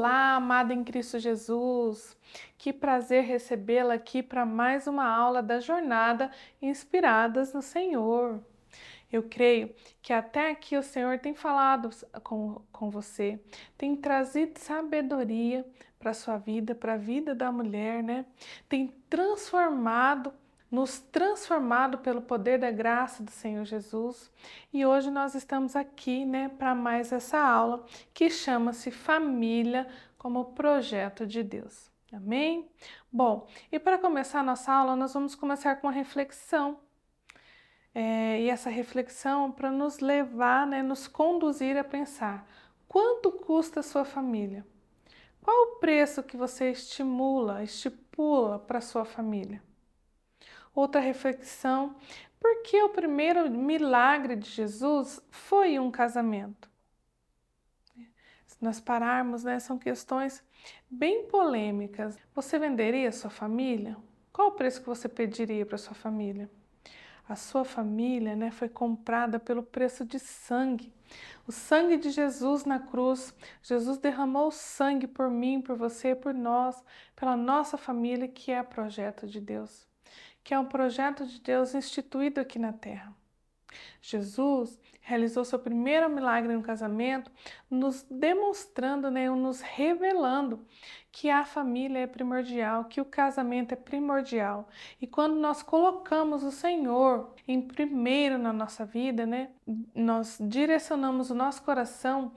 Olá, amada em Cristo Jesus. Que prazer recebê-la aqui para mais uma aula da jornada Inspiradas no Senhor. Eu creio que até aqui o Senhor tem falado com você, tem trazido sabedoria para a sua vida, para a vida da mulher, né? Tem nos transformado pelo poder da graça do Senhor Jesus. E hoje nós estamos aqui, né, para mais essa aula que chama-se Família como Projeto de Deus. Amém? Bom, e para começar a nossa aula, nós vamos começar com uma reflexão. E essa reflexão para nos levar, né, nos conduzir a pensar: quanto custa a sua família? Qual o preço que você estipula para a sua família? Outra reflexão: por que o primeiro milagre de Jesus foi um casamento? Se nós pararmos, né, são questões bem polêmicas. Você venderia a sua família? Qual o preço que você pediria para a sua família? A sua família, né, foi comprada pelo preço de sangue. O sangue de Jesus na cruz. Jesus derramou sangue por mim, por você, por nós, pela nossa família, que é o projeto de Deus. Que é um projeto de Deus instituído aqui na terra. Jesus realizou seu primeiro milagre no casamento, nos demonstrando, né, nos revelando que a família é primordial, que o casamento é primordial. E quando nós colocamos o Senhor em primeiro na nossa vida, né, nós direcionamos o nosso coração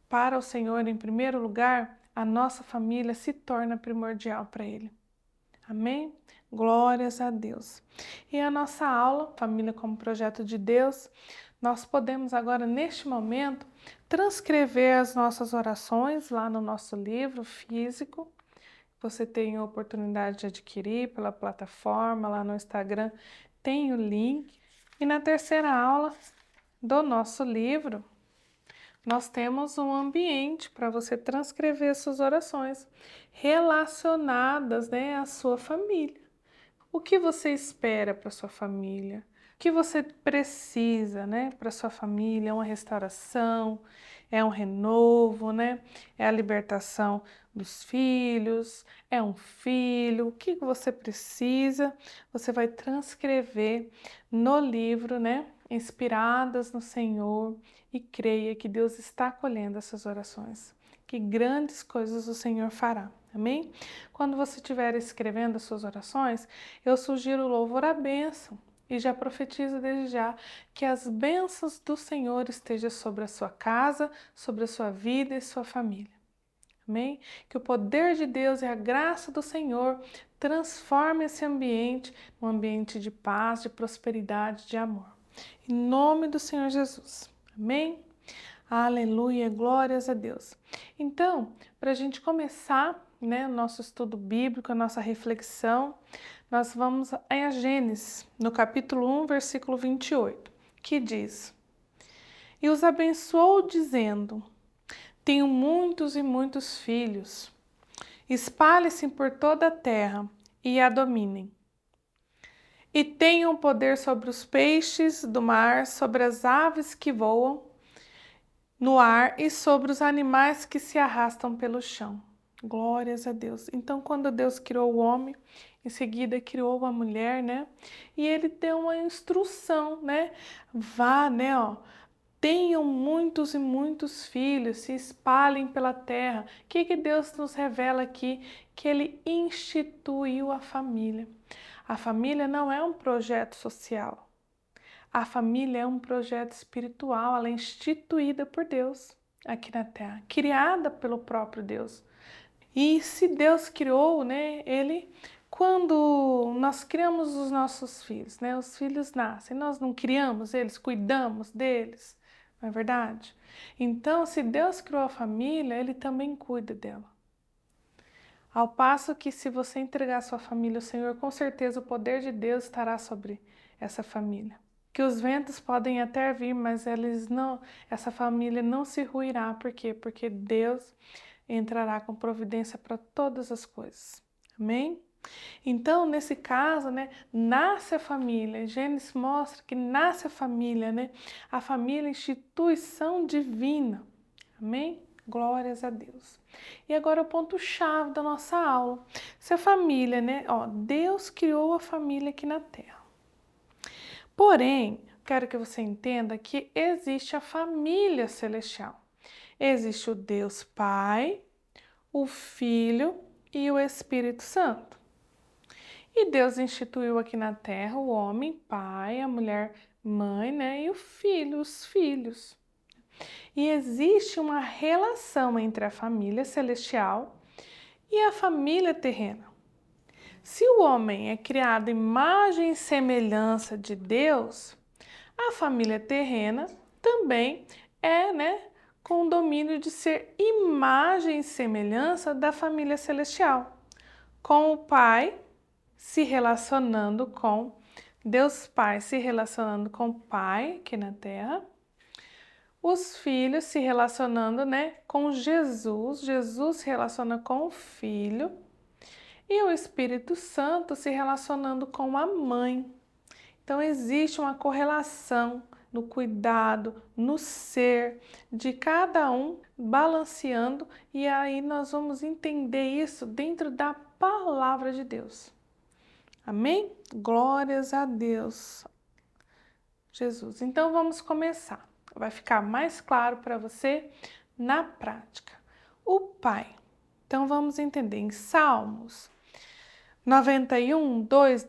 para o Senhor em primeiro lugar, a nossa família se torna primordial para Ele. Amém? Glórias a Deus. E a nossa aula, Família como Projeto de Deus, nós podemos agora, neste momento, transcrever as nossas orações lá no nosso livro físico. Você tem a oportunidade de adquirir pela plataforma, lá no Instagram tem o link. E na terceira aula do nosso livro, nós temos um ambiente para você transcrever suas orações relacionadas, né, à sua família. O que você espera para sua família? O que você precisa, né, para sua família? É uma restauração, é um renovo, né? É a libertação dos filhos, é um filho. O que você precisa? Você vai transcrever no livro, né? Inspiradas no Senhor, e creia que Deus está acolhendo essas orações. Que grandes coisas o Senhor fará. Amém? Quando você estiver escrevendo as suas orações, eu sugiro o louvor à bênção e já profetizo desde já que as bênçãos do Senhor estejam sobre a sua casa, sobre a sua vida e sua família. Amém? Que o poder de Deus e a graça do Senhor transforme esse ambiente num ambiente de paz, de prosperidade, de amor. Em nome do Senhor Jesus. Amém? Aleluia, glórias a Deus. Então, para a gente começar, né, o nosso estudo bíblico, a nossa reflexão, nós vamos a Gênesis, no capítulo 1, versículo 28, que diz: E os abençoou dizendo: Tenho muitos e muitos filhos, espalhem-se por toda a terra e a dominem. E tenham poder sobre os peixes do mar, sobre as aves que voam no ar e sobre os animais que se arrastam pelo chão. Glórias a Deus. Então, quando Deus criou o homem, em seguida criou a mulher, né? E ele deu uma instrução, né? Vá, né, ó. Tenham muitos e muitos filhos, se espalhem pela terra. O que Deus nos revela aqui? Que ele instituiu a família. A família não é um projeto social. A família é um projeto espiritual, ela é instituída por Deus aqui na Terra, criada pelo próprio Deus. E se Deus criou, né, quando nós criamos os nossos filhos, né, os filhos nascem, nós não criamos eles, cuidamos deles, não é verdade? Então, se Deus criou a família, Ele também cuida dela. Ao passo que se você entregar a sua família ao Senhor, com certeza o poder de Deus estará sobre essa família. Que os ventos podem até vir, mas essa família não se ruirá. Por quê? Porque Deus entrará com providência para todas as coisas. Amém? Então, nesse caso, né, nasce a família. Gênesis mostra que nasce a família, né? A família é instituição divina. Amém? Glórias a Deus. E agora o ponto-chave da nossa aula. Se a família, né? Ó, Deus criou a família aqui na Terra. Porém, quero que você entenda que existe a família celestial. Existe o Deus Pai, o Filho e o Espírito Santo. E Deus instituiu aqui na Terra o homem, pai, a mulher, mãe, né? E o filho, os filhos. E existe uma relação entre a família celestial e a família terrena. Se o homem é criado em imagem e semelhança de Deus, a família terrena também é, né, com o domínio de ser imagem e semelhança da família celestial, com o Pai se relacionando com Deus Pai, se relacionando com o Pai aqui na Terra, os filhos se relacionando, né, com Jesus, Jesus se relaciona com o Filho, e o Espírito Santo se relacionando com a Mãe. Então existe uma correlação no cuidado, no ser de cada um, balanceando, e aí nós vamos entender isso dentro da palavra de Deus. Amém? Glórias a Deus, Jesus. Então vamos começar. Vai ficar mais claro para você na prática. O Pai. Então vamos entender em Salmos 91, 2,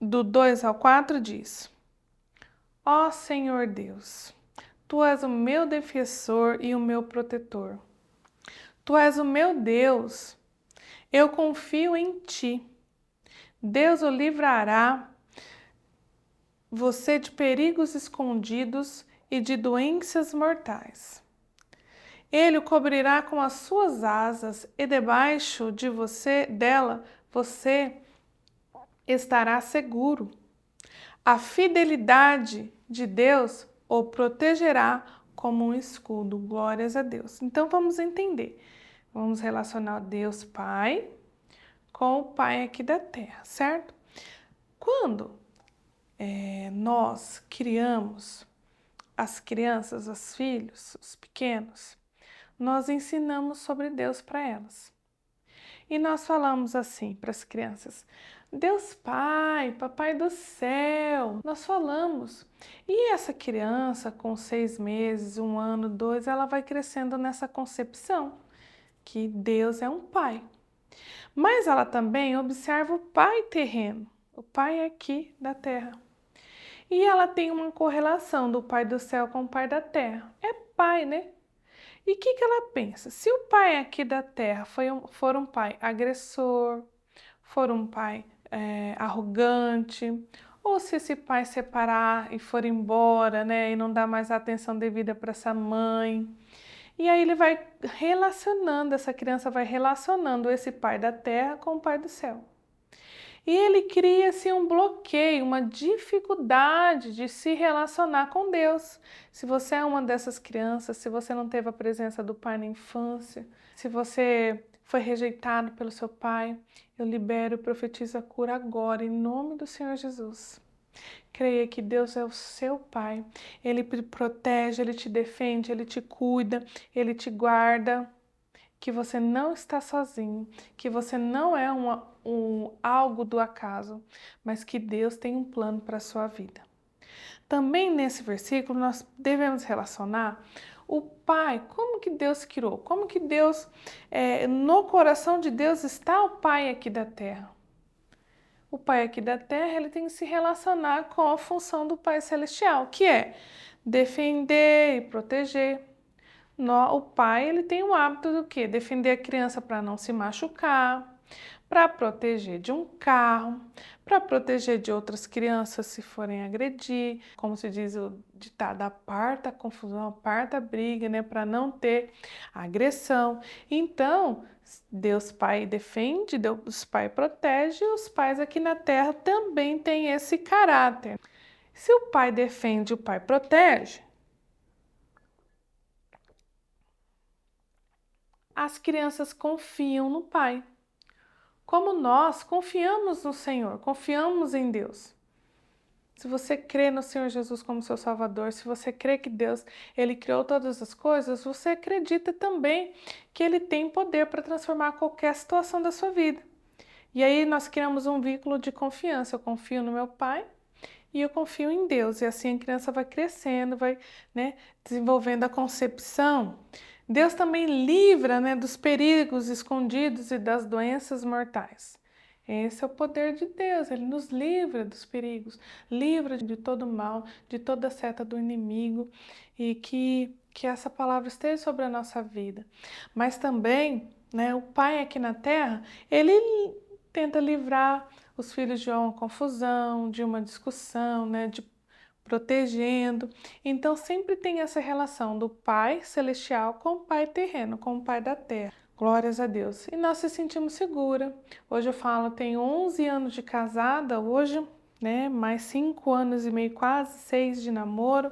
do 2 ao 4 diz: Ó Senhor Deus, Tu és o meu defensor e o meu protetor. Tu és o meu Deus, eu confio em Ti. Deus o livrará você de perigos escondidos e de doenças mortais. Ele o cobrirá com as suas asas e debaixo de dela, você estará seguro. A fidelidade de Deus o protegerá como um escudo. Glórias a Deus. Então vamos entender. Vamos relacionar Deus Pai com o Pai aqui da Terra, certo? Quando nós criamos as crianças, os filhos, os pequenos, nós ensinamos sobre Deus para elas. E nós falamos assim para as crianças: Deus Pai, Papai do céu. Nós falamos. E essa criança, com 6 meses, 1 ano, 2, ela vai crescendo nessa concepção que Deus é um pai. Mas ela também observa o pai terreno, o pai aqui da terra. E ela tem uma correlação do pai do céu com o pai da terra. É pai, né? E o que ela pensa? Se o pai aqui da terra for um pai agressor, for um pai arrogante, ou se esse pai separar e for embora, né, e não dar mais a atenção devida para essa mãe, e aí ele vai relacionando, essa criança vai relacionando esse pai da terra com o pai do céu. E ele cria-se um bloqueio, uma dificuldade de se relacionar com Deus. Se você é uma dessas crianças, se você não teve a presença do pai na infância, se você foi rejeitado pelo seu pai, eu libero e profetizo a cura agora, em nome do Senhor Jesus. Creia que Deus é o seu pai. Ele te protege, Ele te defende, Ele te cuida, Ele te guarda. Que você não está sozinho, que você não é algo do acaso, mas que Deus tem um plano para a sua vida. Também nesse versículo nós devemos relacionar o Pai, como que Deus criou, como que Deus, no coração de Deus está o Pai aqui da terra. O Pai aqui da terra, ele tem que se relacionar com a função do Pai celestial, que é defender e proteger. O pai, ele tem o hábito do quê? Defender a criança para não se machucar, para proteger de um carro, para proteger de outras crianças se forem agredir, como se diz o ditado, aparta a confusão, aparta a briga, né? Para não ter agressão. Então, Deus Pai defende, Deus Pai protege, e os pais aqui na terra também têm esse caráter. Se o pai defende, o pai protege, as crianças confiam no Pai. Como nós confiamos no Senhor, confiamos em Deus. Se você crê no Senhor Jesus como seu Salvador, se você crê que Deus, Ele criou todas as coisas, você acredita também que Ele tem poder para transformar qualquer situação da sua vida. E aí nós criamos um vínculo de confiança. Eu confio no meu pai e eu confio em Deus. E assim a criança vai crescendo, vai, né, desenvolvendo a concepção. Deus também livra, né, dos perigos escondidos e das doenças mortais. Esse é o poder de Deus, Ele nos livra dos perigos, livra de todo mal, de toda seta do inimigo, e que essa palavra esteja sobre a nossa vida. Mas também, né, o Pai aqui na terra, Ele tenta livrar os filhos de uma confusão, de uma discussão, né, de protegendo. Então sempre tem essa relação do Pai celestial com o Pai terreno, com o Pai da terra. Glórias a Deus. E nós se sentimos segura. Hoje eu falo, tenho 11 anos de casada, hoje, né, mais 5 anos e meio, quase 6 de namoro.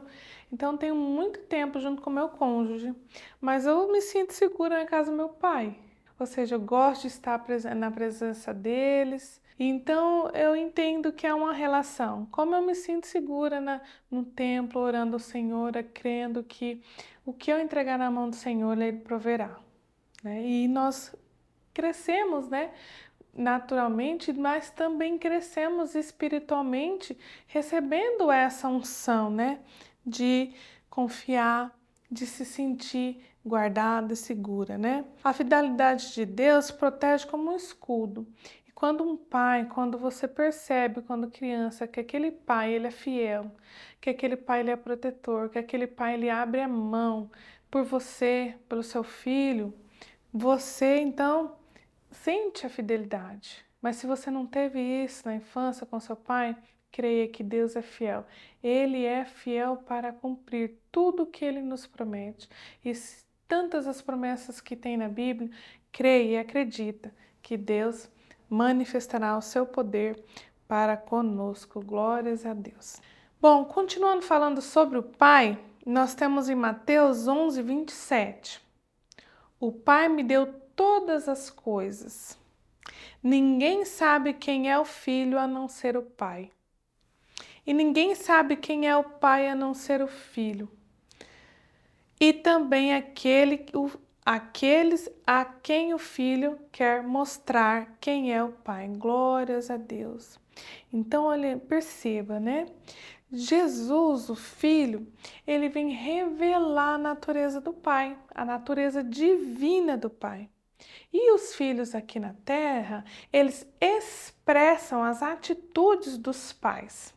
Então tenho muito tempo junto com meu cônjuge, mas eu me sinto segura na casa do meu pai. Ou seja, eu gosto de estar na presença deles. Então eu entendo que é uma relação. Como eu me sinto segura no templo, orando ao Senhor, crendo que o que eu entregar na mão do Senhor, Ele proverá. Né? E nós crescemos, né, naturalmente, mas também crescemos espiritualmente, recebendo essa unção, né, de confiar, de se sentir guardada e segura, né? A fidelidade de Deus protege como um escudo. E quando um pai, quando você percebe, quando criança, que aquele pai ele é fiel, que aquele pai ele é protetor, que aquele pai ele abre a mão por você, pelo seu filho, você então sente a fidelidade. Mas se você não teve isso na infância com seu pai, creia que Deus é fiel. Ele é fiel para cumprir tudo o que ele nos promete. E tantas as promessas que tem na Bíblia, creia e acredita que Deus manifestará o seu poder para conosco. Glórias a Deus. Bom, continuando falando sobre o Pai, nós temos em Mateus 11, 27. O Pai me deu todas as coisas. Ninguém sabe quem é o Filho a não ser o Pai. E ninguém sabe quem é o Pai a não ser o Filho. E também aqueles a quem o Filho quer mostrar quem é o Pai. Glórias a Deus. Então, olha, perceba, né? Jesus, o Filho, ele vem revelar a natureza do Pai, a natureza divina do Pai. E os filhos aqui na Terra, eles expressam as atitudes dos pais.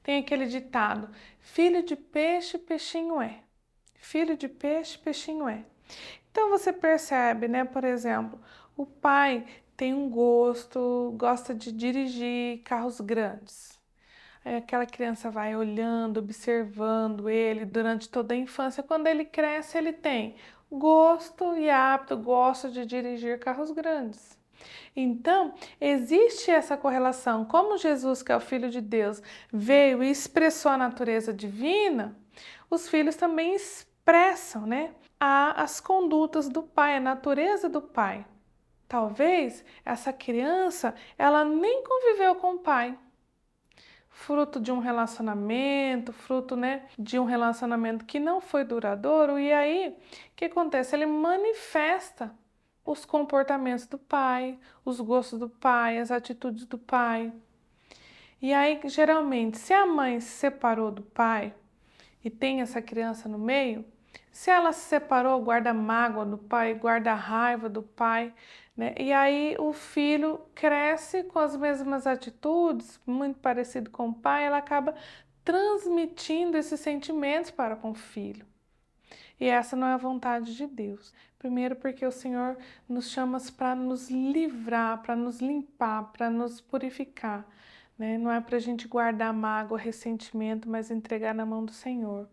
Tem aquele ditado, filho de peixe, peixinho é. Filho de peixe, peixinho é. Então você percebe, né, por exemplo, o pai tem um gosto, gosta de dirigir carros grandes. Aí aquela criança vai olhando, observando ele durante toda a infância. Quando ele cresce, ele tem gosto e hábito, gosta de dirigir carros grandes. Então, existe essa correlação. Como Jesus, que é o Filho de Deus, veio e expressou a natureza divina, os filhos também expressam, né, as condutas do Pai, a natureza do Pai. Talvez essa criança, ela nem conviveu com o pai. Fruto de um relacionamento, fruto, né, de um relacionamento que não foi duradouro, e aí, o que acontece? Ele manifesta os comportamentos do pai, os gostos do pai, as atitudes do pai. E aí, geralmente, se a mãe se separou do pai e tem essa criança no meio, se ela se separou, guarda mágoa do pai, guarda raiva do pai, né? E aí o filho cresce com as mesmas atitudes, muito parecido com o pai, ela acaba transmitindo esses sentimentos para com o filho. E essa não é a vontade de Deus. Primeiro, porque o Senhor nos chama para nos livrar, para nos limpar, para nos purificar, né? Não é para a gente guardar mágoa, ressentimento, mas entregar na mão do Senhor.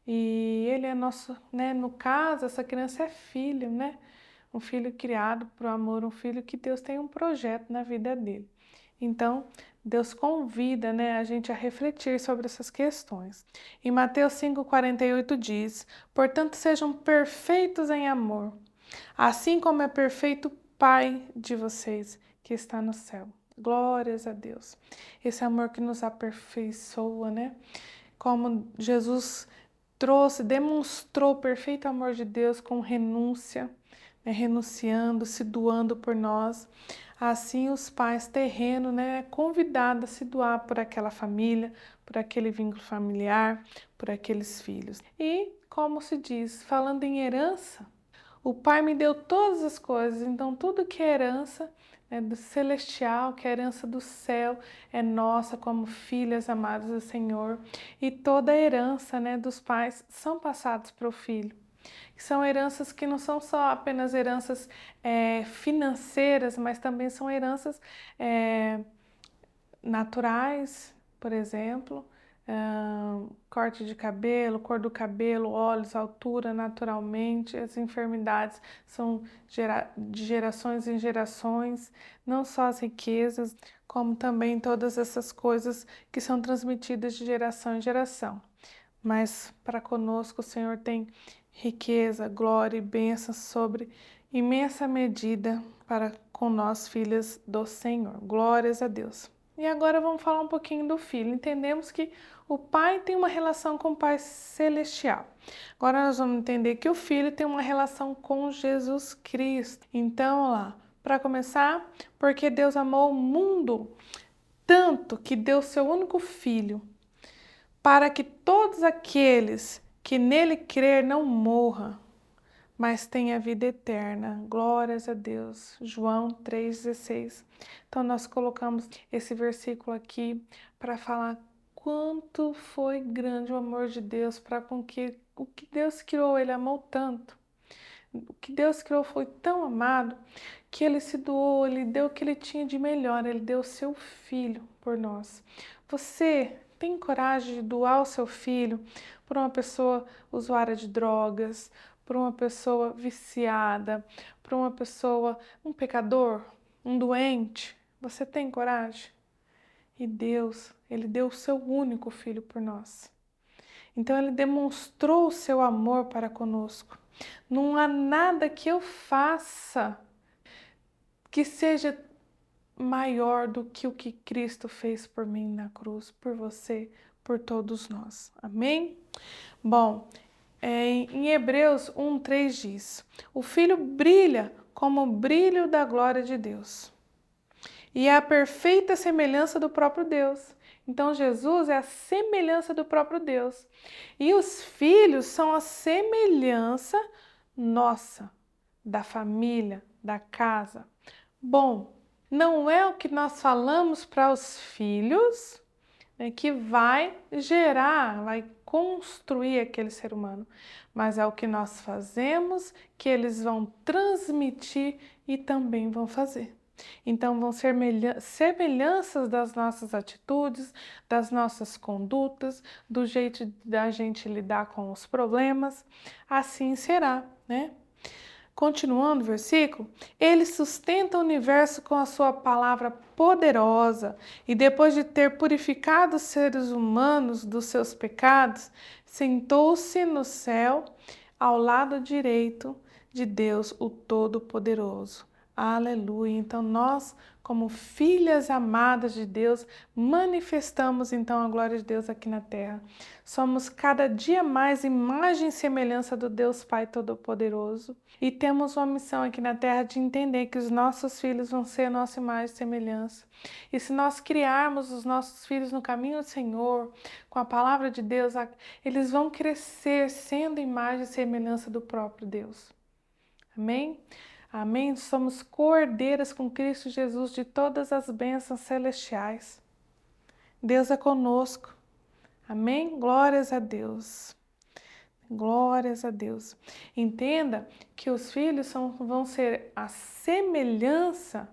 E ele é nosso, né? No caso, essa criança é filho, né? Um filho criado por amor, um filho que Deus tem um projeto na vida dele. Então, Deus convida, né, a gente a refletir sobre essas questões. Em Mateus 5,48 diz: portanto, sejam perfeitos em amor, assim como é perfeito o Pai de vocês que está no céu. Glórias a Deus. Esse amor que nos aperfeiçoa, né? Como Jesus trouxe, demonstrou o perfeito amor de Deus com renúncia, né? Renunciando, se doando por nós. Assim os pais terrenos, né, convidados a se doar por aquela família, por aquele vínculo familiar, por aqueles filhos. E, como se diz, falando em herança, o Pai me deu todas as coisas, então tudo que é herança, né, do celestial, que é herança do céu, é nossa como filhas amadas do Senhor. E toda a herança, né, dos pais são passados para o filho. São heranças que não são só apenas heranças financeiras, mas também são heranças naturais, por exemplo, corte de cabelo, cor do cabelo, olhos, altura, naturalmente. As enfermidades são de gerações em gerações, não só as riquezas, como também todas essas coisas que são transmitidas de geração em geração. Mas para conosco o Senhor tem riqueza, glória e bênção sobre imensa medida para com nós, filhas do Senhor. Glórias a Deus. E agora vamos falar um pouquinho do filho. Entendemos que o pai tem uma relação com o Pai Celestial. Agora nós vamos entender que o filho tem uma relação com Jesus Cristo. Então, lá, para começar, porque Deus amou o mundo tanto que deu seu único filho, para que todos aqueles que nele crer não morram, mas tenha vida eterna. Glórias a Deus. João 3,16. Então nós colocamos esse versículo aqui para falar quanto foi grande o amor de Deus para com que o que Deus criou, ele amou tanto. O que Deus criou foi tão amado que ele se doou, ele deu o que ele tinha de melhor, ele deu o seu filho por nós. Você tem coragem de doar o seu filho por uma pessoa usuária de drogas, por uma pessoa viciada, por uma pessoa, um pecador, um doente? Você tem coragem? E Deus, ele deu o seu único filho por nós. Então ele demonstrou o seu amor para conosco. Não há nada que eu faça que seja maior do que o que Cristo fez por mim na cruz, por você, por todos nós. Amém? Bom, em Hebreus 1:3 diz: o Filho brilha como o brilho da glória de Deus e é a perfeita semelhança do próprio Deus. Então Jesus é a semelhança do próprio Deus. E os filhos são a semelhança nossa, da família, da casa. Bom, não é o que nós falamos para os filhos, né, que vai gerar, vai construir aquele ser humano, mas é o que nós fazemos que eles vão transmitir e também vão fazer. Então vão ser semelhanças das nossas atitudes, das nossas condutas, do jeito da gente lidar com os problemas. Assim será, né? Continuando o versículo, ele sustenta o universo com a sua palavra poderosa e depois de ter purificado os seres humanos dos seus pecados, sentou-se no céu ao lado direito de Deus, o Todo-Poderoso. Aleluia! Então nós, como filhas amadas de Deus, manifestamos então a glória de Deus aqui na terra. Somos cada dia mais imagem e semelhança do Deus Pai Todo-Poderoso e temos uma missão aqui na terra de entender que os nossos filhos vão ser a nossa imagem e semelhança. E se nós criarmos os nossos filhos no caminho do Senhor, com a palavra de Deus, eles vão crescer sendo imagem e semelhança do próprio Deus. Amém? Amém? Somos cordeiras com Cristo Jesus de todas as bênçãos celestiais. Deus é conosco. Amém? Glórias a Deus. Glórias a Deus. Entenda que os filhos vão ser a semelhança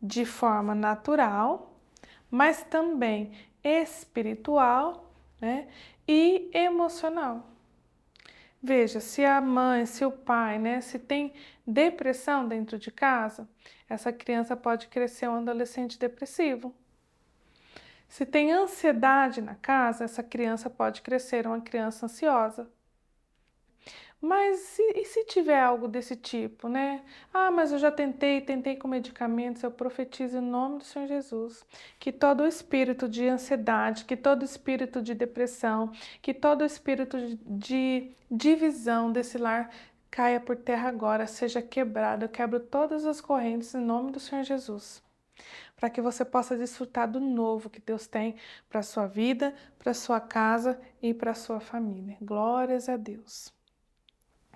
de forma natural, mas também espiritual, né, e emocional. Veja, se a mãe, se o pai, né, se tem depressão dentro de casa, essa criança pode crescer um adolescente depressivo. Se tem ansiedade na casa, essa criança pode crescer uma criança ansiosa. Mas e se tiver algo desse tipo, né? Ah, mas eu já tentei com medicamentos. Eu profetizo em nome do Senhor Jesus que todo espírito de ansiedade, que todo espírito de depressão, que todo espírito de divisão desse lar caia por terra agora, seja quebrado. Eu quebro todas as correntes em nome do Senhor Jesus, para que você possa desfrutar do novo que Deus tem para a sua vida, para a sua casa e para a sua família. Glórias a Deus.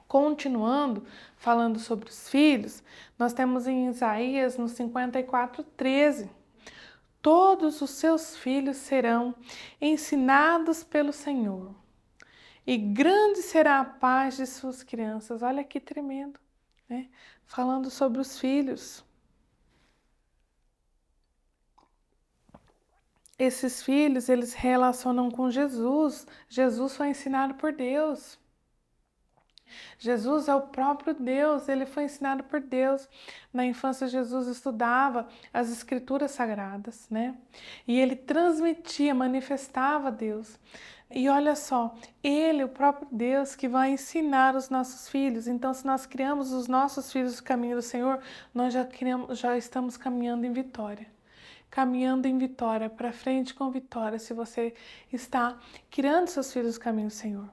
Continuando, falando sobre os filhos, nós temos em Isaías, no 54:13, todos os seus filhos serão ensinados pelo Senhor, e grande será a paz de suas crianças. Olha que tremendo, né? Falando sobre os filhos. Esses filhos, eles relacionam com Jesus. Jesus foi ensinado por Deus. Jesus é o próprio Deus, ele foi ensinado por Deus. Na infância, Jesus estudava as Escrituras Sagradas, né? E ele transmitia, manifestava Deus. E olha só, ele, o próprio Deus, que vai ensinar os nossos filhos. Então, se nós criamos os nossos filhos no caminho do Senhor, nós já estamos caminhando em vitória. Caminhando em vitória, para frente com vitória, se você está criando seus filhos no caminho do Senhor.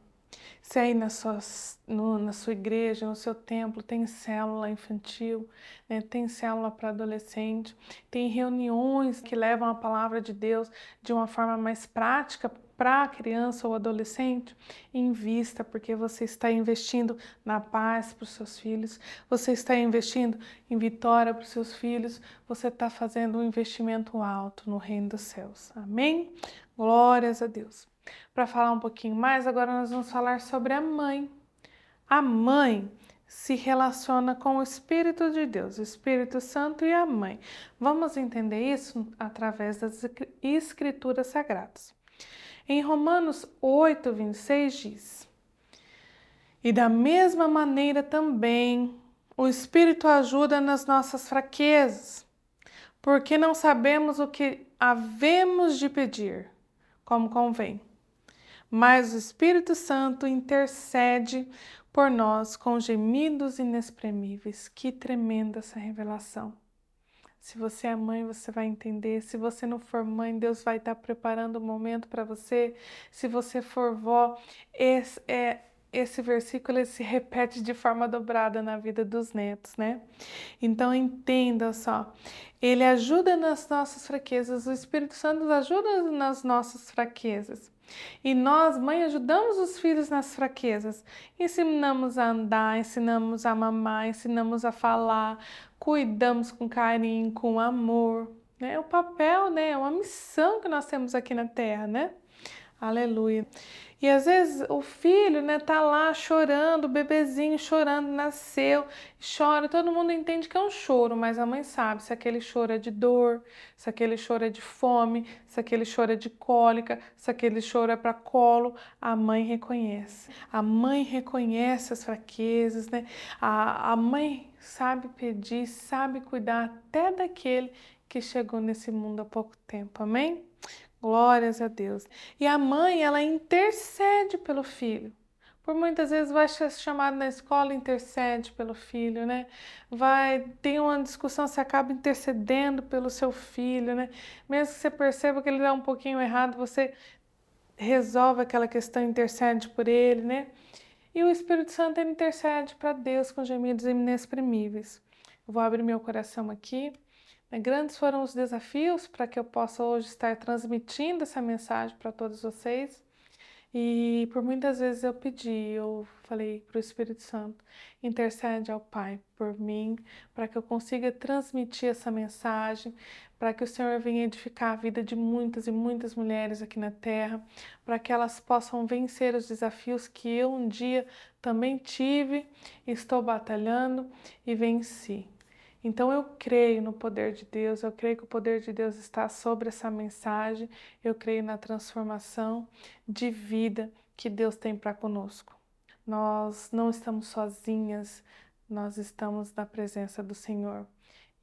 Se aí na sua igreja, no seu templo, tem célula infantil, né? Tem célula para adolescente, tem reuniões que levam a palavra de Deus de uma forma mais prática para a criança ou adolescente, invista, porque você está investindo na paz para os seus filhos, você está investindo em vitória para os seus filhos, você está fazendo um investimento alto no reino dos céus. Amém? Glórias a Deus. Para falar um pouquinho mais, agora nós vamos falar sobre a mãe. A mãe se relaciona com o Espírito de Deus, o Espírito Santo e a mãe. Vamos entender isso através das Escrituras Sagradas. Em Romanos 8:26 diz: E da mesma maneira também o Espírito ajuda nas nossas fraquezas, porque não sabemos o que havemos de pedir, como convém. Mas o Espírito Santo intercede por nós com gemidos inexprimíveis. Que tremenda essa revelação. Se você é mãe, você vai entender. Se você não for mãe, Deus vai estar preparando um momento para você. Se você for vó, esse versículo ele se repete de forma dobrada na vida dos netos, né? Então entenda só, ele ajuda nas nossas fraquezas, o Espírito Santo nos ajuda nas nossas fraquezas. E nós, mãe, ajudamos os filhos nas fraquezas. Ensinamos a andar, ensinamos a mamar, ensinamos a falar, cuidamos com carinho, com amor. É o papel, né? É uma missão que nós temos aqui na Terra, né? Aleluia. E às vezes o filho, né, tá lá chorando, o bebezinho chorando, nasceu, chora, todo mundo entende que é um choro, mas a mãe sabe se aquele choro é de dor, se aquele choro é de fome, se aquele choro é de cólica, se aquele choro é para colo, a mãe reconhece. A mãe reconhece as fraquezas, né? A mãe sabe pedir, sabe cuidar até daquele que chegou nesse mundo há pouco tempo, amém? Glórias a Deus. E a mãe, ela intercede pelo filho. Por muitas vezes vai ser chamado na escola, intercede pelo filho, né? Tem uma discussão, você acaba intercedendo pelo seu filho, né? Mesmo que você perceba que ele dá um pouquinho errado, você resolve aquela questão, intercede por ele, né? E o Espírito Santo, ele intercede para Deus com gemidos inexprimíveis. Eu vou abrir meu coração aqui. Grandes foram os desafios para que eu possa hoje estar transmitindo essa mensagem para todos vocês. E por muitas vezes eu falei para o Espírito Santo, intercede ao Pai por mim, para que eu consiga transmitir essa mensagem, para que o Senhor venha edificar a vida de muitas e muitas mulheres aqui na Terra, para que elas possam vencer os desafios que eu um dia também tive, estou batalhando e venci. Então eu creio no poder de Deus, eu creio que o poder de Deus está sobre essa mensagem, eu creio na transformação de vida que Deus tem para conosco. Nós não estamos sozinhas, nós estamos na presença do Senhor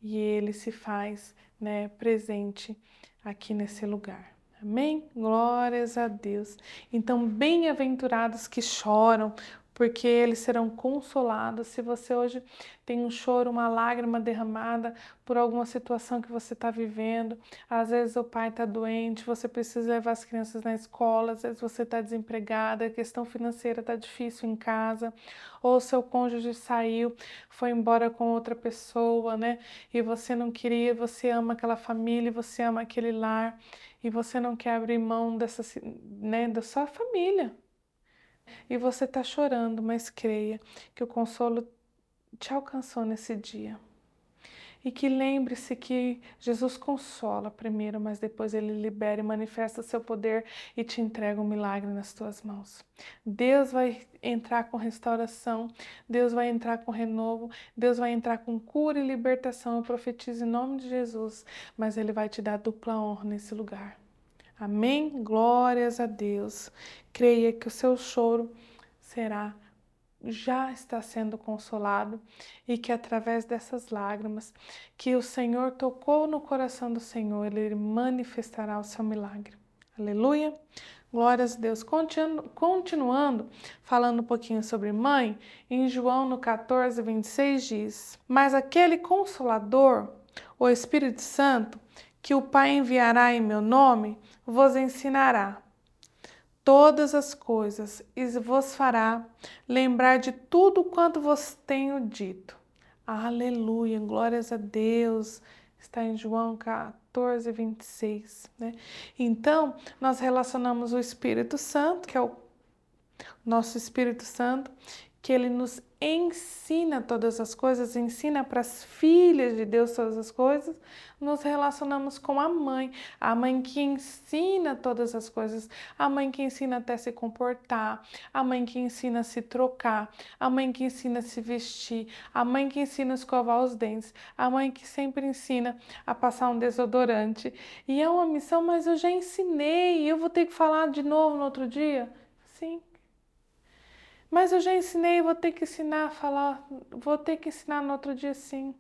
e Ele se faz, né, presente aqui nesse lugar. Amém? Glórias a Deus. Então, bem-aventurados que choram, porque eles serão consolados. Se você hoje tem um choro, uma lágrima derramada por alguma situação que você está vivendo, às vezes o pai está doente, você precisa levar as crianças na escola, às vezes você está desempregada, a questão financeira está difícil em casa, ou seu cônjuge saiu, foi embora com outra pessoa, né? E você não queria, você ama aquela família, você ama aquele lar, e você não quer abrir mão dessa, né, da sua família. E você está chorando, mas creia que o consolo te alcançou nesse dia. E que lembre-se que Jesus consola primeiro, mas depois ele libera e manifesta seu poder e te entrega um milagre nas tuas mãos. Deus vai entrar com restauração, Deus vai entrar com renovo, Deus vai entrar com cura e libertação. Eu profetizo em nome de Jesus, mas ele vai te dar dupla honra nesse lugar. Amém? Glórias a Deus. Creia que o seu choro já está sendo consolado e que através dessas lágrimas que o Senhor tocou no coração do Senhor, Ele manifestará o seu milagre. Aleluia! Glórias a Deus. Continuando, falando um pouquinho sobre mãe, em João no 14, 26 diz: Mas aquele Consolador, o Espírito Santo, que o Pai enviará em meu nome, vos ensinará todas as coisas e vos fará lembrar de tudo quanto vos tenho dito. Aleluia, glórias a Deus. Está em João 14, 26, né? Então, nós relacionamos o Espírito Santo, que é o nosso Espírito Santo, que ele nos ensina todas as coisas, ensina para as filhas de Deus todas as coisas. Nos relacionamos com a mãe que ensina todas as coisas, a mãe que ensina até se comportar, a mãe que ensina a se trocar, a mãe que ensina a se vestir, a mãe que ensina a escovar os dentes, a mãe que sempre ensina a passar um desodorante. E é uma missão, mas eu já ensinei, eu vou ter que falar de novo no outro dia? Sim. Mas eu já ensinei, vou ter que ensinar a falar, vou ter que ensinar no outro dia sim,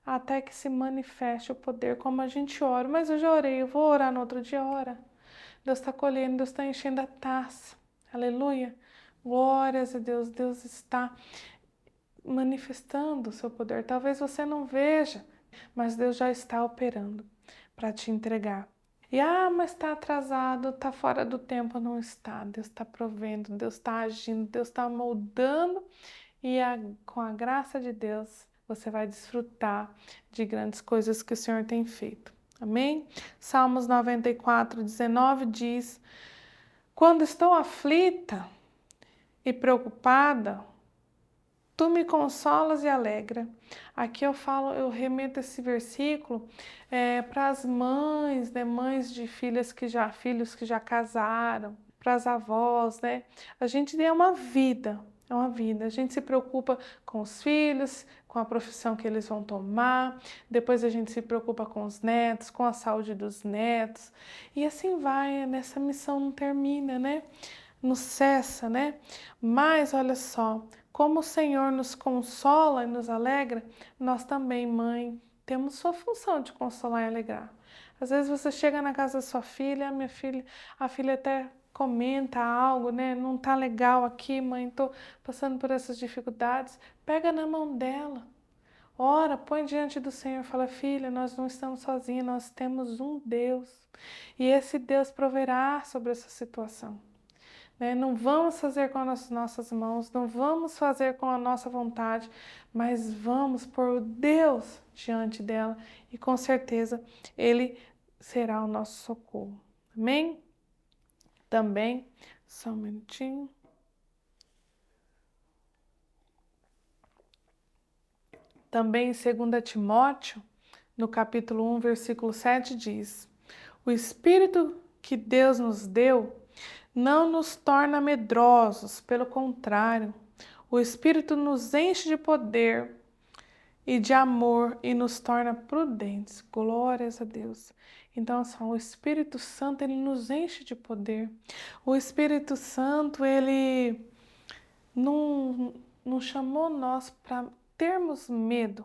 até que se manifeste o poder, como a gente ora. Mas eu já orei, eu vou orar no outro dia, ora. Deus está colhendo, Deus está enchendo a taça. Aleluia. Glórias a Deus, Deus está manifestando o seu poder. Talvez você não veja, mas Deus já está operando para te entregar. E mas está atrasado, está fora do tempo. Não está. Deus está provendo, Deus está agindo, Deus está moldando e com a graça de Deus você vai desfrutar de grandes coisas que o Senhor tem feito. Amém? Salmos 94, 19 diz: Quando estou aflita e preocupada, tu me consolas e alegra. Aqui eu remeto esse versículo para as mães, né, mães de filhos que já casaram, para as avós, né? A gente tem uma vida, é uma vida. A gente se preocupa com os filhos, com a profissão que eles vão tomar, depois a gente se preocupa com os netos, com a saúde dos netos, e assim vai, nessa missão não termina, né? Não cessa, né? Mas olha só, como o Senhor nos consola e nos alegra, nós também, mãe, temos sua função de consolar e alegrar. Às vezes você chega na casa da sua filha, a filha até comenta algo, né? Não tá legal aqui, mãe, tô passando por essas dificuldades. Pega na mão dela. Ora, põe diante do Senhor, fala: filha, nós não estamos sozinhos, nós temos um Deus. E esse Deus proverá sobre essa situação. Né? Não vamos fazer com as nossas mãos, não vamos fazer com a nossa vontade, mas vamos pôr o Deus diante dela e com certeza Ele será o nosso socorro. Amém? Também, só um minutinho. Também em 2 Timóteo, no capítulo 1, versículo 7, diz: O Espírito que Deus nos deu não nos torna medrosos, pelo contrário, o Espírito nos enche de poder e de amor e nos torna prudentes. Glórias a Deus. Então, assim, o Espírito Santo, ele nos enche de poder. O Espírito Santo, ele não chamou nós para termos medo.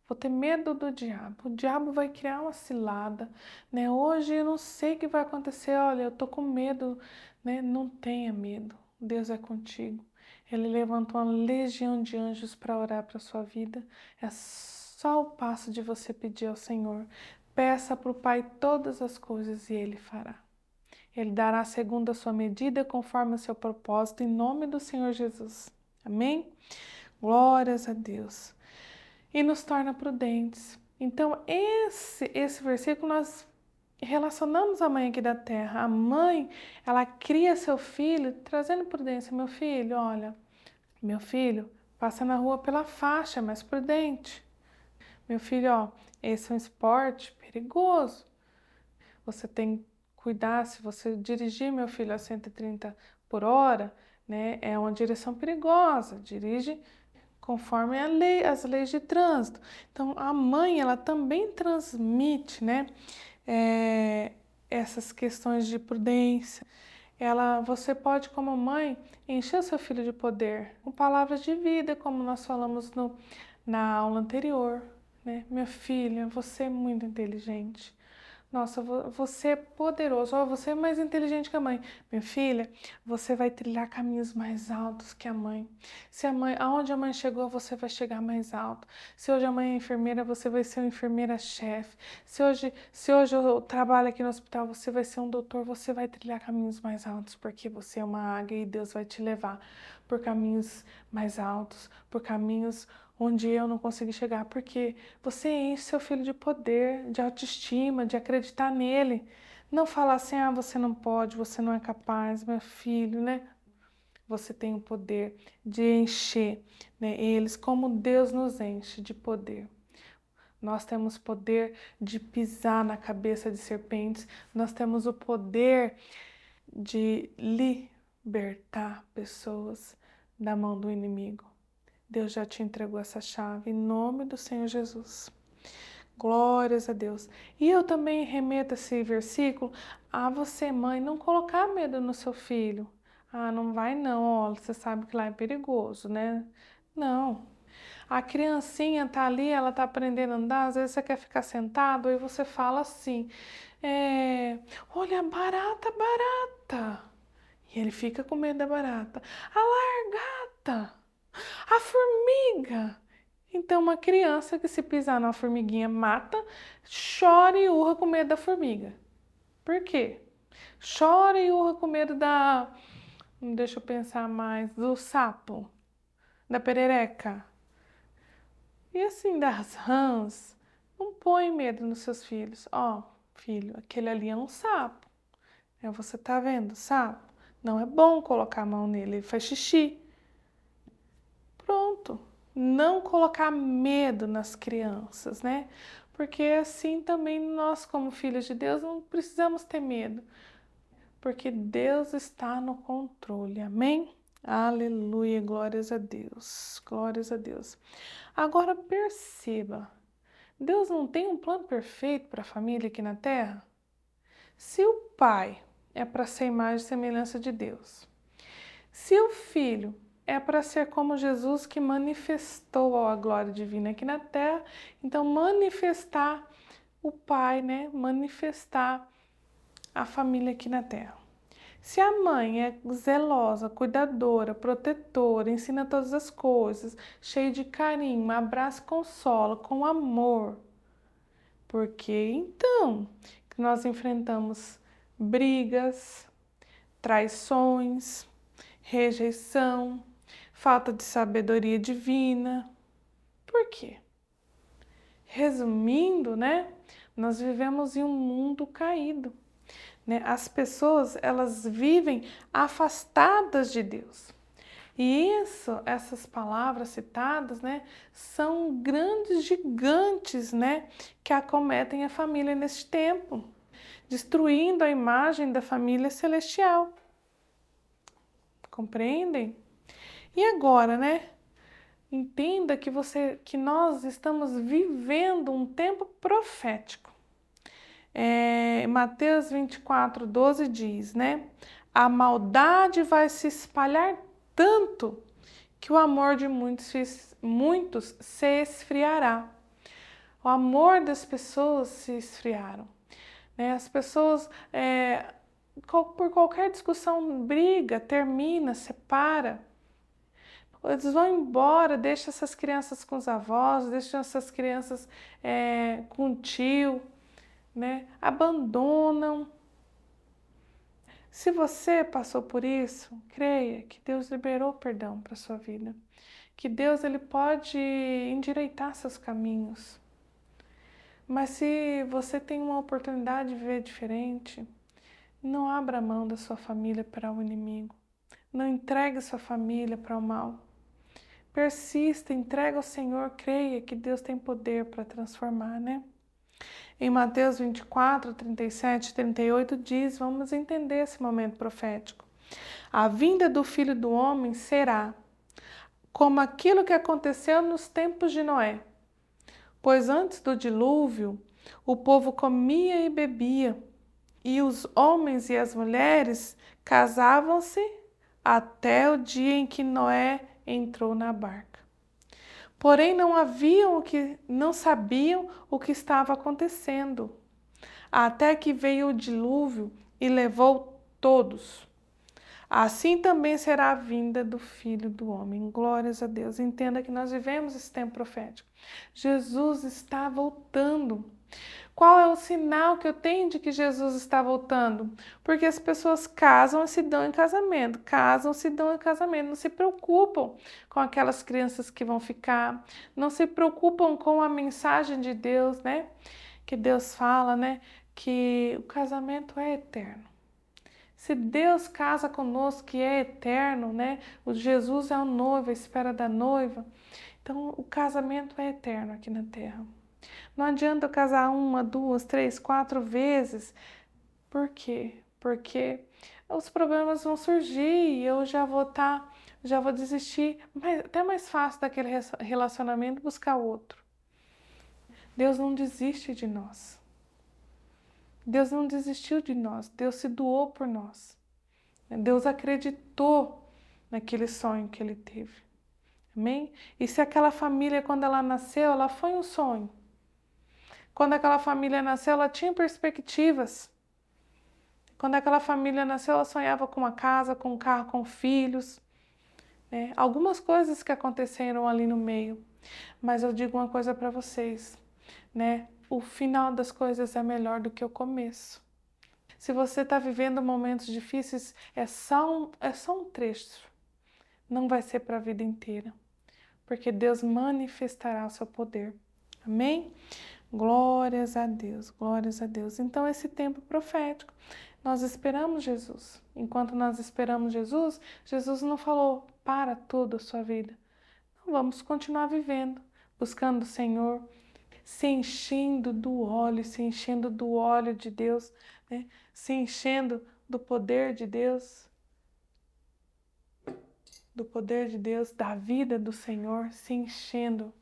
Vou ter medo do diabo. O diabo vai criar uma cilada, né? Hoje eu não sei o que vai acontecer. Olha, eu tô com medo, né? Não tenha medo. Deus é contigo. Ele levantou uma legião de anjos para orar para a sua vida. É só o passo de você pedir ao Senhor. Peça para o Pai todas as coisas e Ele fará. Ele dará segundo a sua medida, conforme o seu propósito, em nome do Senhor Jesus. Amém? Glórias a Deus. E nos torna prudentes. Então, esse versículo nós relacionamos a mãe aqui da terra. A mãe, ela cria seu filho trazendo prudência. Meu filho, olha, meu filho, passa na rua pela faixa, mais prudente. Meu filho, ó, esse é um esporte perigoso. Você tem que cuidar, se você dirigir, meu filho, a 130 por hora, né, é uma direção perigosa. Dirige conforme a lei, as leis de trânsito. Então, a mãe, ela também transmite, né, essas questões de prudência. Você pode, como mãe, encher o seu filho de poder com palavras de vida, como nós falamos na aula anterior, né? Minha filha, você é muito inteligente. Nossa, você é poderoso. Oh, você é mais inteligente que a mãe. Minha filha, você vai trilhar caminhos mais altos que a mãe. Aonde a mãe chegou, você vai chegar mais alto. Se hoje a mãe é enfermeira, você vai ser uma enfermeira-chefe. Se hoje eu trabalho aqui no hospital, você vai ser um doutor, você vai trilhar caminhos mais altos, porque você é uma águia e Deus vai te levar por caminhos mais altos, por caminhos onde eu não consegui chegar, porque você enche seu filho de poder, de autoestima, de acreditar nele. Não falar assim, você não pode, você não é capaz, meu filho, né? Você tem o poder de encher, né, eles como Deus nos enche de poder. Nós temos poder de pisar na cabeça de serpentes, nós temos o poder de libertar pessoas da mão do inimigo. Deus já te entregou essa chave em nome do Senhor Jesus. Glórias a Deus. E eu também remeto esse versículo a você, mãe, não colocar medo no seu filho. Não vai não, ó, você sabe que lá é perigoso, né? Não. A criancinha tá ali, ela tá aprendendo a andar, às vezes você quer ficar sentado, aí você fala assim, olha, barata, barata. E ele fica com medo da barata. A largata. A formiga! Então, uma criança que se pisar na formiguinha mata, chora e urra com medo da formiga. Por quê? Chora e urra com medo deixa eu pensar mais, do sapo, da perereca. E assim, das rãs. Não põe medo nos seus filhos. Filho, aquele ali é um sapo. Você tá vendo, sapo? Não é bom colocar a mão nele, ele faz xixi. Pronto. Não colocar medo nas crianças, né? Porque assim também nós, como filhos de Deus, não precisamos ter medo. Porque Deus está no controle. Amém? Aleluia, glórias a Deus. Glórias a Deus. Agora perceba, Deus não tem um plano perfeito para a família aqui na Terra? Se o pai é para ser imagem e semelhança de Deus, se o filho é para ser como Jesus que manifestou a glória divina aqui na terra, então manifestar o Pai, né? Manifestar a família aqui na terra. Se a mãe é zelosa, cuidadora, protetora, ensina todas as coisas, cheia de carinho, abraça, consola, com amor, porque então que nós enfrentamos brigas, traições, rejeição, falta de sabedoria divina. Por quê? Resumindo, né? Nós vivemos em um mundo caído, né? As pessoas, elas vivem afastadas de Deus. E essas palavras citadas, né, são grandes gigantes, né, que acometem a família neste tempo, destruindo a imagem da família celestial. Compreendem? E agora, né? Entenda que nós estamos vivendo um tempo profético. Mateus 24:12 diz, né? A maldade vai se espalhar tanto que o amor de muitos se esfriará. O amor das pessoas se esfriaram, né? As pessoas, por qualquer discussão, briga, termina, separa. Eles vão embora, deixa essas crianças com os avós, deixa essas crianças com o tio, né? Abandonam. Se você passou por isso, creia que Deus liberou perdão para sua vida, que Deus ele pode endireitar seus caminhos. Mas se você tem uma oportunidade de viver diferente, não abra mão da sua família para o inimigo. Não entregue sua família para o mal. Persista, entrega ao Senhor, creia que Deus tem poder para transformar, né? Em Mateus 24, 37 e 38 diz, vamos entender esse momento profético. A vinda do Filho do Homem será como aquilo que aconteceu nos tempos de Noé. Pois antes do dilúvio, o povo comia e bebia, e os homens e as mulheres casavam-se até o dia em que Noé entrou na barca. Porém, não sabiam o que estava acontecendo, até que veio o dilúvio e levou todos. Assim também será a vinda do Filho do Homem. Glórias a Deus. Entenda que nós vivemos esse tempo profético. Jesus está voltando. Qual é o sinal que eu tenho de que Jesus está voltando? Porque as pessoas casam e se dão em casamento, casam e se dão em casamento, não se preocupam com aquelas crianças que vão ficar, não se preocupam com a mensagem de Deus, né? Que Deus fala, né? Que o casamento é eterno. Se Deus casa conosco, que é eterno, né? O Jesus é o noivo, a espera da noiva. Então, o casamento é eterno aqui na terra. Não adianta eu casar 1, 2, 3, 4 vezes. Por quê? Porque os problemas vão surgir e eu já vou desistir. Mas até mais fácil daquele relacionamento buscar outro. Deus não desiste de nós. Deus não desistiu de nós. Deus se doou por nós. Deus acreditou naquele sonho que ele teve. Amém? E se aquela família, quando ela nasceu, ela foi um sonho. Quando aquela família nasceu, ela tinha perspectivas. Quando aquela família nasceu, ela sonhava com uma casa, com um carro, com filhos. Né? Algumas coisas que aconteceram ali no meio. Mas eu digo uma coisa para vocês, né? O final das coisas é melhor do que o começo. Se você está vivendo momentos difíceis, é só um trecho. Não vai ser para a vida inteira. Porque Deus manifestará o seu poder. Amém? Glórias a Deus, glórias a Deus. Então, esse tempo profético, nós esperamos Jesus. Enquanto nós esperamos Jesus, Jesus não falou, para tudo a sua vida. Não, vamos continuar vivendo, buscando o Senhor, se enchendo do óleo de Deus, né? Se enchendo do poder de Deus, da vida do Senhor, se enchendo.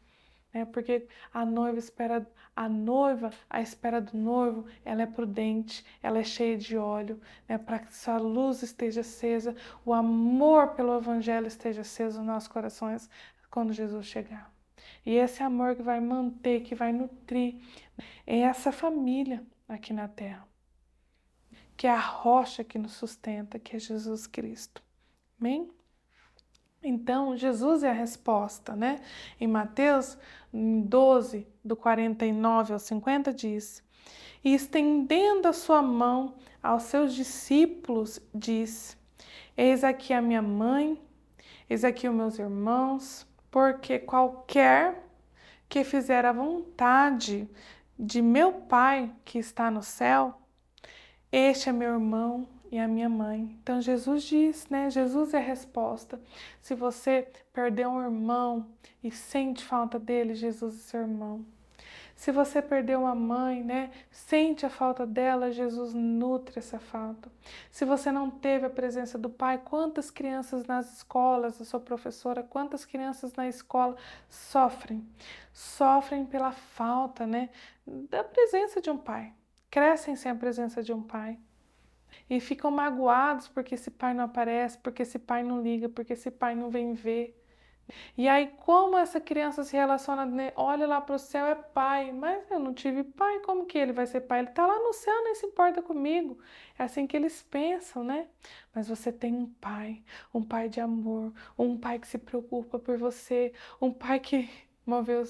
Porque a noiva, à espera do noivo, ela é prudente, ela é cheia de óleo, né, para que sua luz esteja acesa, o amor pelo Evangelho esteja aceso nos nossos corações quando Jesus chegar. E esse amor que vai manter, que vai nutrir, é essa família aqui na terra, que é a rocha que nos sustenta, que é Jesus Cristo. Amém? Então, Jesus é a resposta, né? Em Mateus 12, do 49 ao 50, diz: E estendendo a sua mão aos seus discípulos, diz: Eis aqui a minha mãe, eis aqui os meus irmãos, porque qualquer que fizer a vontade de meu Pai que está no céu, este é meu irmão e a minha mãe. Então Jesus diz, né? Jesus é a resposta. Se você perdeu um irmão e sente falta dele, Jesus é seu irmão. Se você perdeu uma mãe, né? Sente a falta dela, Jesus nutre essa falta. Se você não teve a presença do pai, quantas crianças nas escolas, eu sou professora, quantas crianças na escola sofrem pela falta, né? Da presença de um pai. Crescem sem a presença de um pai. E ficam magoados porque esse pai não aparece, porque esse pai não liga, porque esse pai não vem ver. E aí, como essa criança se relaciona, né? Olha lá para o céu, é pai, mas eu não tive pai, como que ele vai ser pai? Ele está lá no céu, nem se importa comigo. É assim que eles pensam, né? Mas você tem um pai de amor, um pai que se preocupa por você, um pai que moveu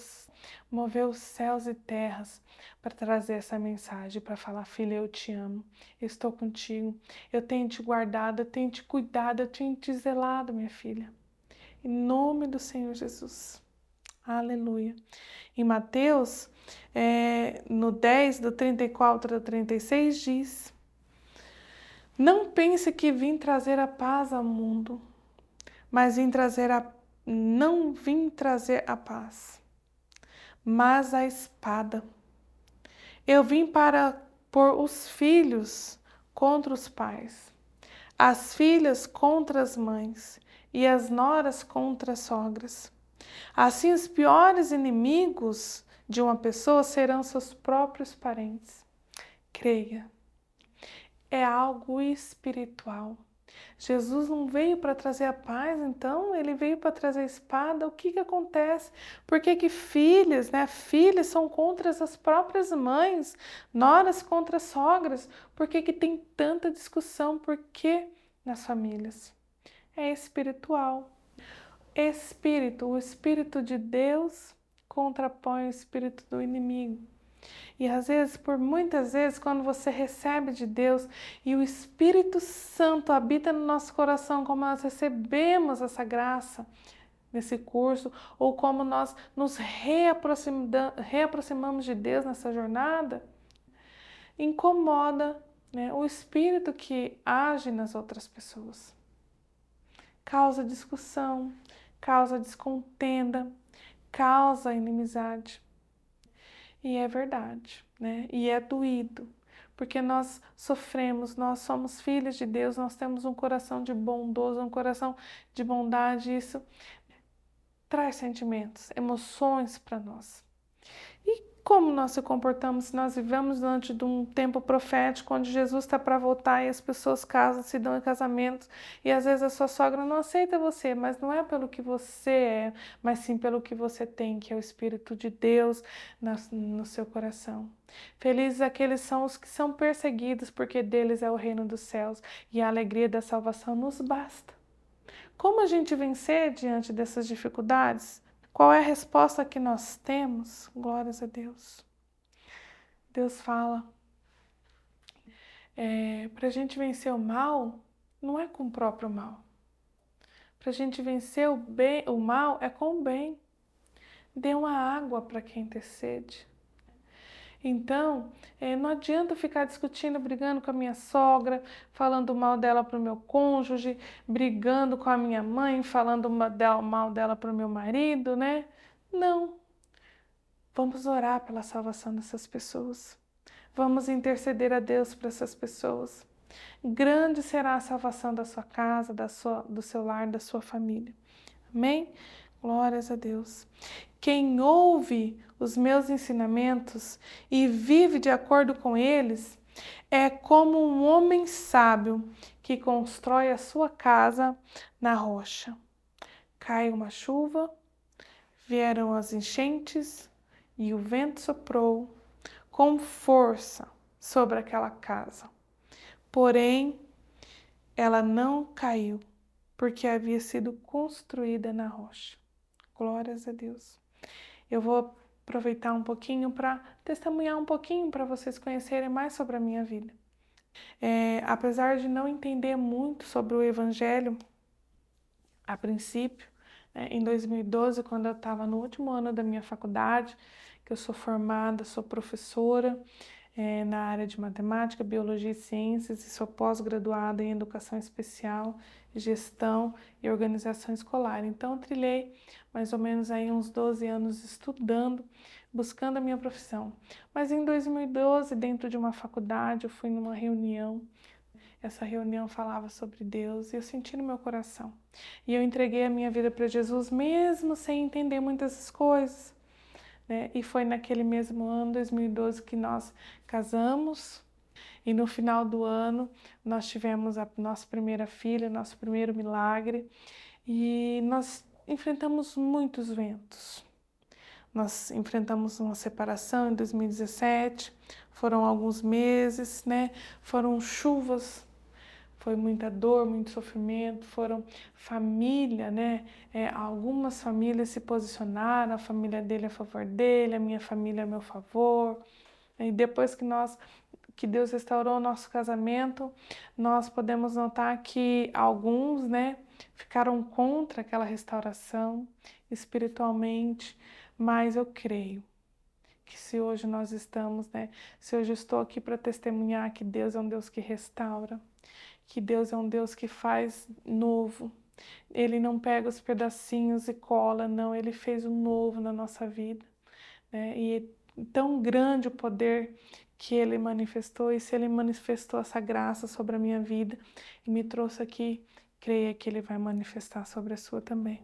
os céus e terras para trazer essa mensagem, para falar: filha, eu te amo, eu estou contigo, eu tenho te guardado, eu tenho te cuidado, eu tenho te zelado, minha filha. Em nome do Senhor Jesus. Aleluia. Em Mateus, no 10, do 34 ao 36, diz: Não pense que vim trazer a paz ao mundo, mas não vim trazer a paz, mas a espada. Eu vim para pôr os filhos contra os pais, as filhas contra as mães e as noras contra as sogras. Assim, os piores inimigos de uma pessoa serão seus próprios parentes. Creia, é algo espiritual. Jesus não veio para trazer a paz, então ele veio para trazer a espada. O que acontece? Por que filhas, né? Filhas são contra as próprias mães, noras contra sogras. Por que tem tanta discussão? Por que nas famílias? É espiritual. O espírito de Deus contrapõe o espírito do inimigo. E às vezes, por muitas vezes, quando você recebe de Deus e o Espírito Santo habita no nosso coração, como nós recebemos essa graça nesse curso, ou como nós nos reaproximamos de Deus nessa jornada, incomoda, né, o espírito que age nas outras pessoas. Causa discussão, causa descontenda, causa inimizade. E é verdade, né? E é doído, porque nós sofremos, nós somos filhos de Deus, nós temos um coração de bondoso, um coração de bondade, isso traz sentimentos, emoções para nós. E como nós se comportamos se nós vivemos diante de um tempo profético onde Jesus está para voltar e as pessoas casam, se dão em casamentos e às vezes a sua sogra não aceita você, mas não é pelo que você é, mas sim pelo que você tem, que é o Espírito de Deus no seu coração. Felizes aqueles são os que são perseguidos, porque deles é o reino dos céus e a alegria da salvação nos basta. Como a gente vencer diante dessas dificuldades? Qual é a resposta que nós temos? Glórias a Deus. Deus fala, para a gente vencer o mal, não é com o próprio mal. Para a gente vencer o mal, é com o bem. Dê uma água para quem tem sede. Então, não adianta ficar discutindo, brigando com a minha sogra, falando mal dela para o meu cônjuge, brigando com a minha mãe, falando mal dela para o meu marido, né? Não. Vamos orar pela salvação dessas pessoas. Vamos interceder a Deus para essas pessoas. Grande será a salvação da sua casa, do seu lar, da sua família. Amém? Glórias a Deus. Quem ouve os meus ensinamentos e vive de acordo com eles é como um homem sábio que constrói a sua casa na rocha. Caiu uma chuva, vieram as enchentes e o vento soprou com força sobre aquela casa. Porém, ela não caiu, porque havia sido construída na rocha. Glórias a Deus. Eu vou aproveitar um pouquinho para testemunhar um pouquinho para vocês conhecerem mais sobre a minha vida. Apesar de não entender muito sobre o Evangelho, a princípio, né, em 2012, quando eu estava no último ano da minha faculdade, que eu sou formada, sou professora, na área de matemática, biologia e ciências e sou pós-graduada em educação especial, gestão e organização escolar. Então, trilhei mais ou menos aí uns 12 anos estudando, buscando a minha profissão. Mas em 2012, dentro de uma faculdade, eu fui numa reunião. Essa reunião falava sobre Deus e eu senti no meu coração. E eu entreguei a minha vida para Jesus, mesmo sem entender muitas coisas. Né? E foi naquele mesmo ano, 2012, que nós casamos e no final do ano nós tivemos a nossa primeira filha, nosso primeiro milagre e nós enfrentamos muitos ventos. Nós enfrentamos uma separação em 2017, foram alguns meses, né? Foram chuvas, foi muita dor, muito sofrimento, foram família, né? Algumas famílias se posicionaram, a família dele a favor dele, a minha família a meu favor. E depois que Deus restaurou o nosso casamento, nós podemos notar que alguns, né, ficaram contra aquela restauração espiritualmente, mas eu creio que se hoje nós estamos, né, se hoje eu estou aqui para testemunhar que Deus é um Deus que restaura, que Deus é um Deus que faz novo. Ele não pega os pedacinhos e cola, não, ele fez o novo na nossa vida, né? E é tão grande o poder que ele manifestou, e se ele manifestou essa graça sobre a minha vida e me trouxe aqui, creia que ele vai manifestar sobre a sua também.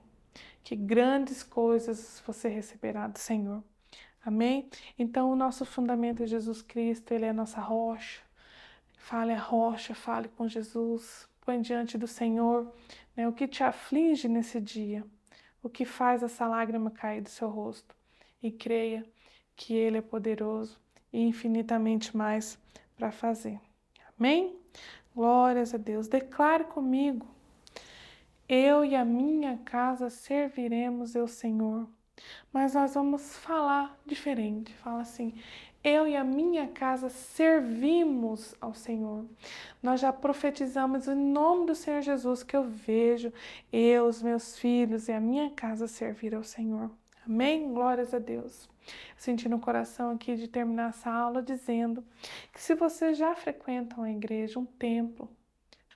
Que grandes coisas você receberá do Senhor. Amém? Então, o nosso fundamento é Jesus Cristo, ele é a nossa rocha. Fale a rocha, fale com Jesus, põe diante do Senhor, né, o que te aflige nesse dia, o que faz essa lágrima cair do seu rosto. E creia que Ele é poderoso e infinitamente mais para fazer. Amém? Glórias a Deus. Declare comigo: eu e a minha casa serviremos ao Senhor. Mas nós vamos falar diferente. Fala assim: eu e a minha casa servimos ao Senhor. Nós já profetizamos em nome do Senhor Jesus que eu vejo eu, os meus filhos e a minha casa servir ao Senhor. Amém? Glórias a Deus. Senti no coração aqui de terminar essa aula dizendo que se você já frequenta uma igreja, um templo,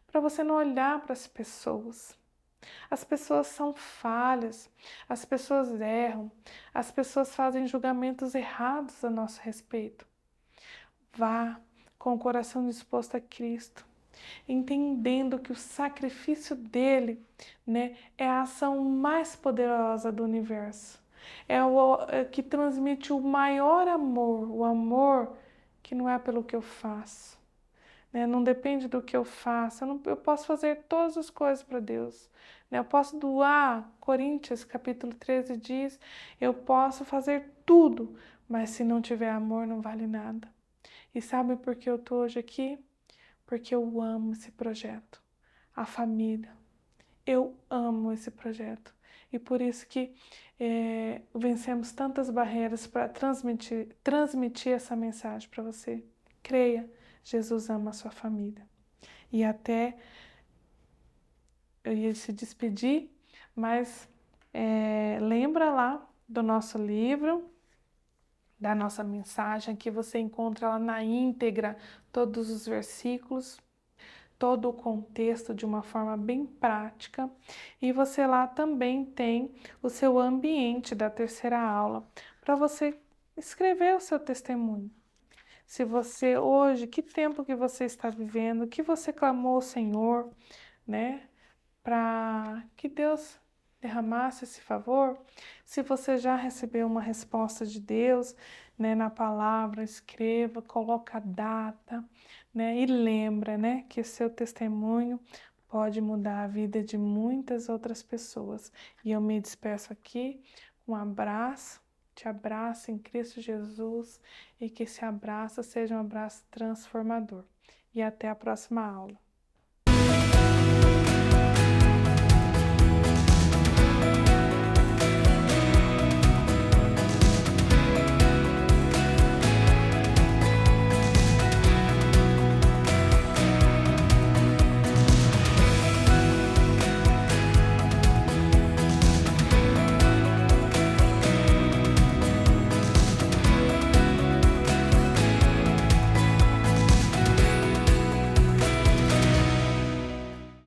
para você não olhar para as pessoas. As pessoas são falhas, as pessoas erram, as pessoas fazem julgamentos errados a nosso respeito. Vá com o coração disposto a Cristo, entendendo que o sacrifício dele, né, é a ação mais poderosa do universo. É que transmite o maior amor, o amor que não é pelo que eu faço. Né? Não depende do que eu faço. Eu posso fazer todas as coisas para Deus. Né? Eu posso doar. Coríntios capítulo 13 diz: eu posso fazer tudo, mas se não tiver amor não vale nada. E sabe por que eu estou hoje aqui? Porque eu amo esse projeto, a família. Eu amo esse projeto. E por isso que vencemos tantas barreiras para transmitir essa mensagem para você. Creia, Jesus ama a sua família. E até eu ia se despedir, mas lembra lá do nosso livro, da nossa mensagem, que você encontra lá na íntegra todos os versículos, todo o contexto de uma forma bem prática. E você lá também tem o seu ambiente da terceira aula, para você escrever o seu testemunho. Se você hoje, que tempo que você está vivendo, que você clamou ao Senhor, né, para que Deus derramasse esse favor. Se você já recebeu uma resposta de Deus, né, na palavra, escreva, coloca a data, né, e lembra, né, que o seu testemunho pode mudar a vida de muitas outras pessoas. E eu me despeço aqui, um abraço, te abraço em Cristo Jesus e que esse abraço seja um abraço transformador. E até a próxima aula.